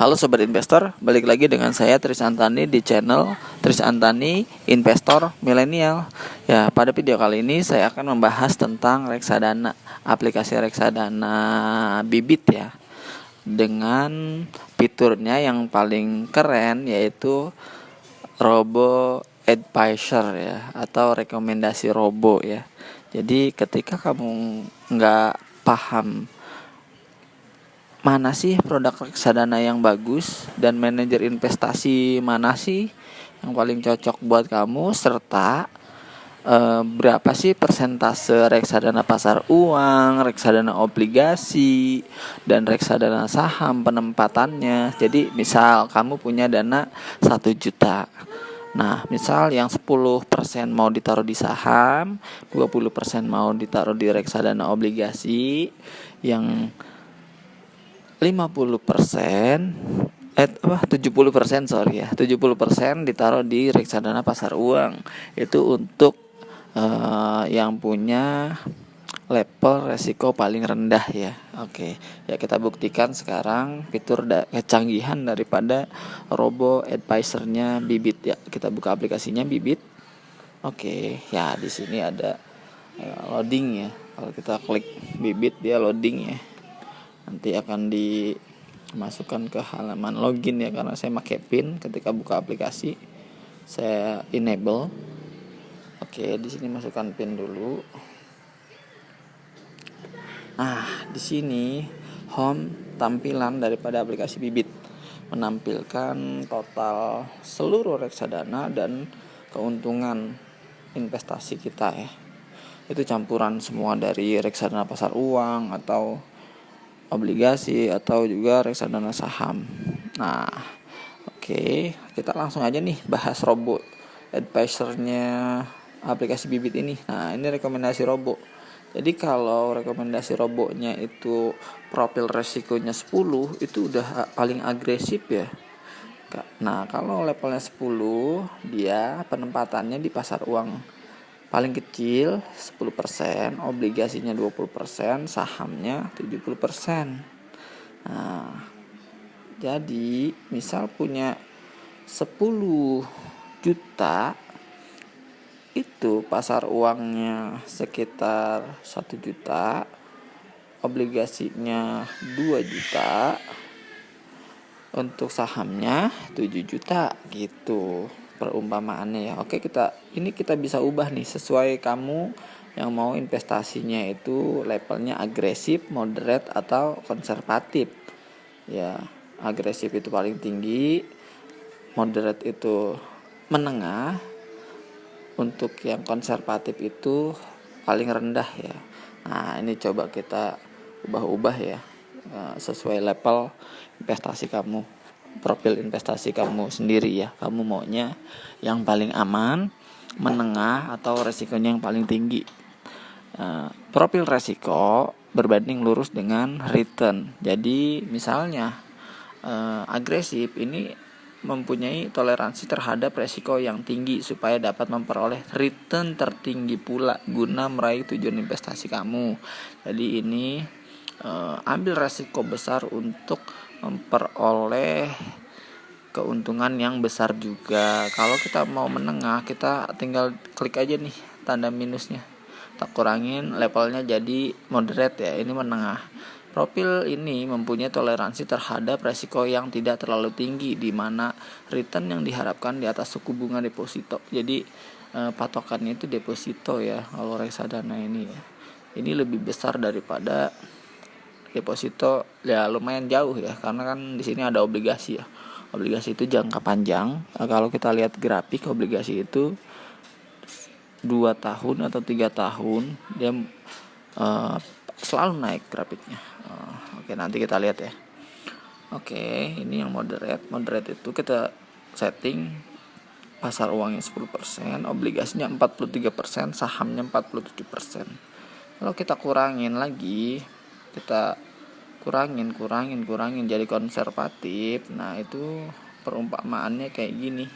Halo Sobat Investor, balik lagi dengan saya Tris Antani di channel Tris Antani Investor Milenial. Ya, pada video kali ini saya akan membahas tentang reksadana, aplikasi reksadana Bibit ya. Dengan fiturnya yang paling keren yaitu Robo Advisor ya, atau rekomendasi robo ya. Jadi ketika kamu nggak paham mana sih produk reksadana yang bagus dan manajer investasi mana sih yang paling cocok buat kamu, serta berapa sih persentase reksadana pasar uang, reksadana obligasi, dan reksadana saham penempatannya. Jadi misal kamu punya dana 1 juta. Nah, misal yang 10% mau ditaruh di saham, 20% mau ditaruh di reksadana obligasi, yang 70% ditaruh di reksadana pasar uang. Itu untuk yang punya level resiko paling rendah ya. Oke, ya kita buktikan sekarang fitur kecanggihan daripada robo advisornya Bibit ya. Kita buka aplikasinya Bibit. Oke, ya di sini ada loading ya. Kalau kita klik Bibit dia loading ya. Nanti akan dimasukkan ke halaman login ya, karena saya pakai PIN ketika buka aplikasi. Saya enable. Oke, di sini masukkan PIN dulu. Nah, di sini home tampilan daripada aplikasi Bibit menampilkan total seluruh reksadana dan keuntungan investasi kita ya. Itu campuran semua dari reksadana pasar uang atau obligasi atau juga reksadana saham. Nah, oke, kita langsung aja nih bahas robo advisornya aplikasi Bibit ini. Nah, ini rekomendasi robo. Jadi kalau rekomendasi robonya itu profil resikonya 10, itu udah paling agresif ya. Nah, kalau levelnya 10, dia penempatannya di pasar uang paling kecil 10%, obligasinya 20%, sahamnya 70%. Nah, jadi misal punya 10 juta, itu pasar uangnya sekitar 1 juta, obligasinya 2 juta, untuk sahamnya 7 juta gitu perumpamaannya ya. Oke, kita bisa ubah nih sesuai kamu yang mau investasinya itu levelnya agresif, moderate, atau konservatif. Ya, agresif itu paling tinggi, moderate itu menengah, untuk yang konservatif itu paling rendah ya. Nah, ini coba kita ubah-ubah ya, sesuai level investasi kamu, profil investasi kamu sendiri ya. Kamu maunya yang paling aman, menengah, atau resikonya yang paling tinggi. Profil resiko berbanding lurus dengan return. Jadi misalnya agresif ini mempunyai toleransi terhadap resiko yang tinggi supaya dapat memperoleh return tertinggi pula guna meraih tujuan investasi kamu. Jadi ini ambil resiko besar untuk memperoleh keuntungan yang besar juga. Kalau kita mau menengah, kita tinggal klik aja nih tanda minusnya, kita kurangin levelnya jadi moderate ya, ini menengah. Profil ini mempunyai toleransi terhadap resiko yang tidak terlalu tinggi, di mana return yang diharapkan di atas suku bunga deposito. Jadi patokannya itu deposito ya. Kalau reksadana ini ya, ini lebih besar daripada deposito ya, lumayan jauh ya, karena kan di sini ada obligasi ya. Obligasi itu jangka panjang. Kalau kita lihat grafik obligasi itu 2 tahun atau 3 tahun dia selalu naik grafiknya. Oke, nanti kita lihat ya. Oke, ini yang moderate itu kita setting pasar uangnya 10%, obligasinya 43%, sahamnya 47%. Kalau kita kurangin lagi, kita kurangin jadi konservatif. Nah, itu perumpamaannya kayak gini.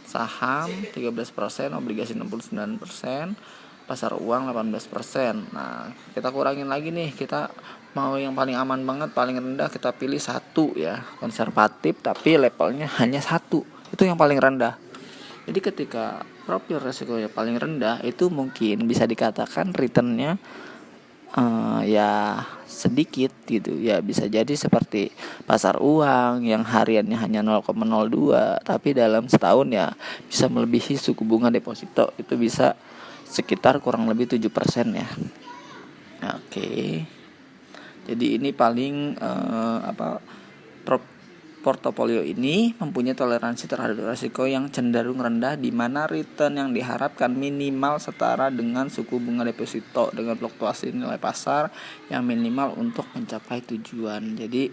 Saham 13%, obligasi 69%, pasar uang 18%. Nah, kita kurangin lagi nih, kita mau yang paling aman banget, paling rendah, kita pilih satu ya, konservatif tapi levelnya hanya satu, itu yang paling rendah. Jadi ketika profil resikonya paling rendah, itu mungkin bisa dikatakan returnnya ya sedikit gitu ya, bisa jadi seperti pasar uang yang hariannya hanya 0,02 tapi dalam setahun ya bisa melebihi suku bunga deposito, itu bisa sekitar kurang lebih 7% ya. Oke. Jadi ini paling portofolio ini mempunyai toleransi terhadap risiko yang cenderung rendah, di mana return yang diharapkan minimal setara dengan suku bunga deposito dengan fluktuasi nilai pasar yang minimal untuk mencapai tujuan. Jadi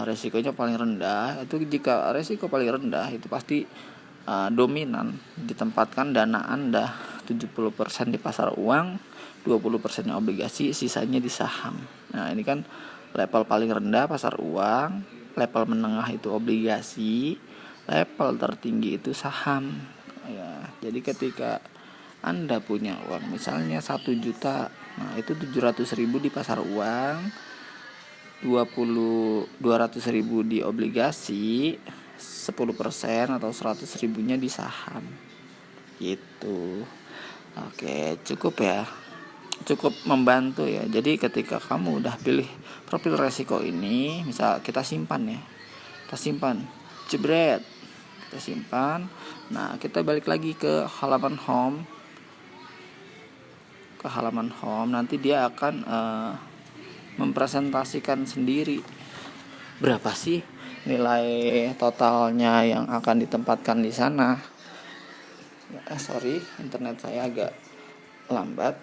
risikonya paling rendah. Itu jika risiko paling rendah itu pasti dominan ditempatkan dana Anda 70% di pasar uang, 20% obligasi, sisanya di saham. Nah, ini kan level paling rendah pasar uang, level menengah itu obligasi, level tertinggi itu saham. Ya, jadi ketika Anda punya uang misalnya 1 juta, nah itu 700.000 di pasar uang, 200.000 di obligasi, 10% atau 100.000-nya di saham. Gitu. Oke, cukup ya. Cukup membantu ya. Jadi ketika kamu udah pilih profil resiko ini, misal kita simpan ya. Kita simpan. Jebret. Kita simpan. Nah, kita balik lagi ke halaman home. Nanti dia akan mempresentasikan sendiri berapa sih nilai totalnya yang akan ditempatkan di sana. Sorry, internet saya agak lambat.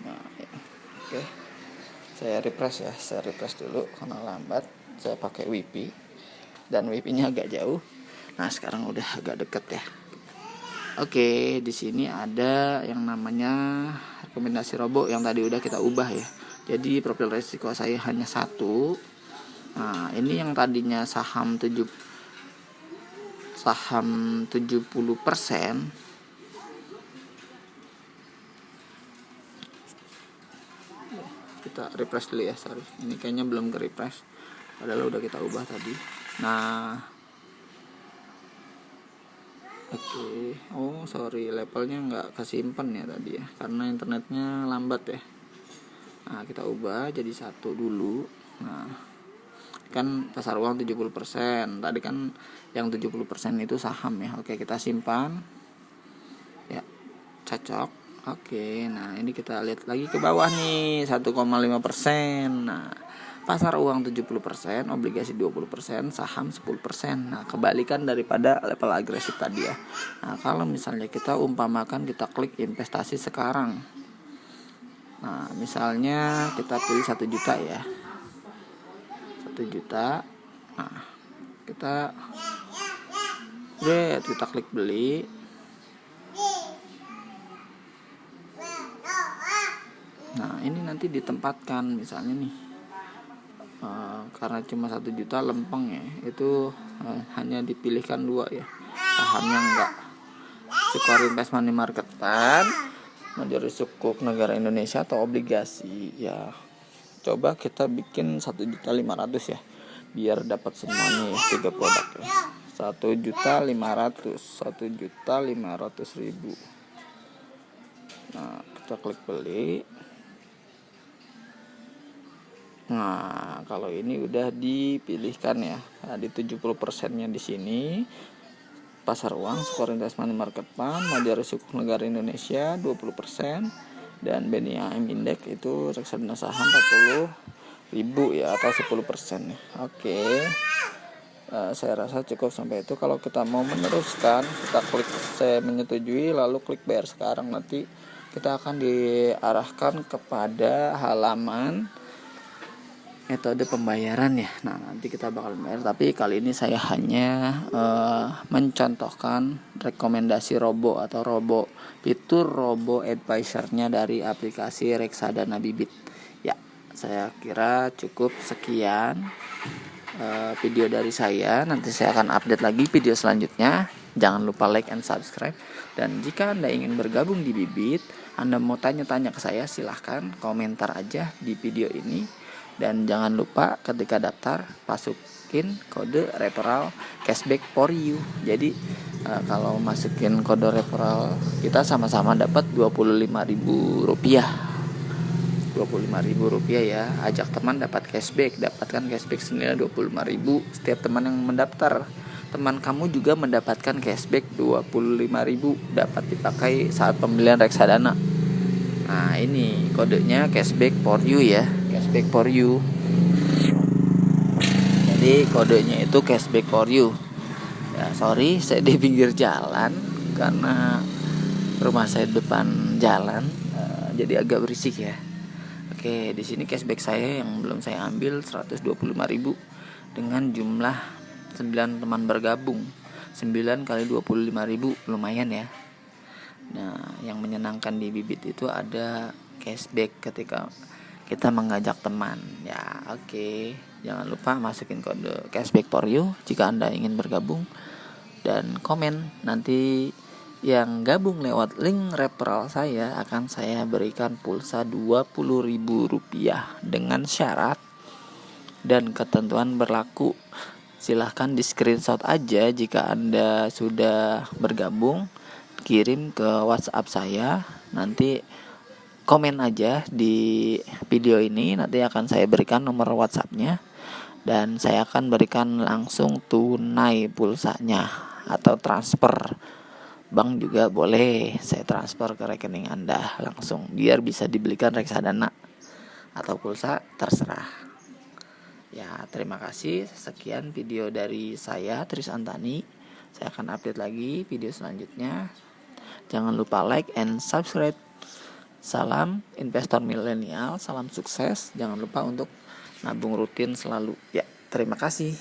Nah, ya. Oke. Saya refresh dulu karena lambat. Saya pakai WiFi dan WiFi-nya agak jauh. Nah, sekarang udah agak deket ya. Oke, di sini ada yang namanya rekomendasi robo yang tadi udah kita ubah ya. Jadi profil risiko saya hanya satu. Nah, ini yang tadinya saham 70%. Kita refresh dulu ya, sorry. Ini kayaknya belum ke refresh. Padahal udah kita ubah tadi. Nah, oke. Oh, sorry, levelnya nggak kesimpan ya tadi ya, karena internetnya lambat ya. Nah, kita ubah jadi satu dulu. Nah, kan pasar uang 70%. Tadi kan yang 70% itu saham ya. Oke, kita simpan. Ya, cocok. Oke, nah ini kita lihat lagi ke bawah nih, 1,5%. Nah, pasar uang 70%, obligasi 20%, saham 10%. Nah, kebalikan daripada level agresif tadi ya. Nah, kalau misalnya kita umpamakan kita klik investasi sekarang. Nah, misalnya kita pilih 1 juta ya. 1 juta. Nah, kita klik beli. Nah, ini nanti ditempatkan misalnya nih karena cuma 1 juta lempeng ya, itu hanya dipilihkan 2 ya, sahamnya enggak Secured Investment Money Market Fund, Mandiri Sukuk Negara Indonesia atau obligasi ya. Coba kita bikin 1.500.000 ya, biar dapat semuanya ya, 3 produk ya. 1.500.000. Nah, kita klik beli. Nah, kalau ini udah dipilihkan ya. Nah, di 70%-nya di sini pasar uang, Secured Investment Market Fund, Mandiri Sukuk Negara Indonesia 20%, dan BNI Index itu reksadana saham 40.000 ya, atau 10% ya. Oke. Saya rasa cukup sampai itu. Kalau kita mau meneruskan, kita klik saya menyetujui, lalu klik bayar sekarang. Nanti kita akan diarahkan kepada halaman metode pembayaran ya. Nah, nanti kita bakal bayar, tapi kali ini saya hanya mencontohkan rekomendasi robo atau fitur robo advisor-nya dari aplikasi reksadana Bibit. Ya, saya kira cukup sekian video dari saya. Nanti saya akan update lagi video selanjutnya. Jangan lupa like and subscribe. Dan jika Anda ingin bergabung di Bibit, Anda mau tanya-tanya ke saya, silahkan komentar aja di video ini. Dan jangan lupa ketika daftar masukin kode referral cashback for you. Jadi kalau masukin kode referral kita sama-sama dapat Rp25.000. Rp25.000 ya. Ajak teman dapat cashback, dapatkan cashback senilai Rp25.000 setiap teman yang mendaftar. Teman kamu juga mendapatkan cashback Rp25.000 dapat dipakai saat pembelian reksadana. Nah, ini kodenya cashback for you ya, cashback for you. Jadi kodenya itu cashback for you. Ya, sorry saya di pinggir jalan karena rumah saya depan jalan, jadi agak berisik ya. Oke, di sini cashback saya yang belum saya ambil Rp125.000 dengan jumlah 9 teman bergabung. 9 kali Rp25.000 lumayan ya. Nah, yang menyenangkan di Bibit itu ada cashback ketika kita mengajak teman. Ya, oke. Jangan lupa masukin kode cashback for you jika Anda ingin bergabung dan komen. Nanti yang gabung lewat link referral saya akan saya berikan pulsa Rp20.000 dengan syarat dan ketentuan berlaku. Silahkan di screenshot aja jika Anda sudah bergabung, kirim ke WhatsApp saya, nanti komen aja di video ini, nanti akan saya berikan nomor WhatsAppnya dan saya akan berikan langsung tunai pulsanya atau transfer bank juga boleh, saya transfer ke rekening Anda langsung biar bisa dibelikan reksadana atau pulsa, terserah. Ya, terima kasih. Sekian video dari saya, Tris Antani. Saya akan update lagi video selanjutnya. Jangan lupa like and subscribe. Salam investor milenial, salam sukses. Jangan lupa untuk nabung rutin selalu. Ya, terima kasih.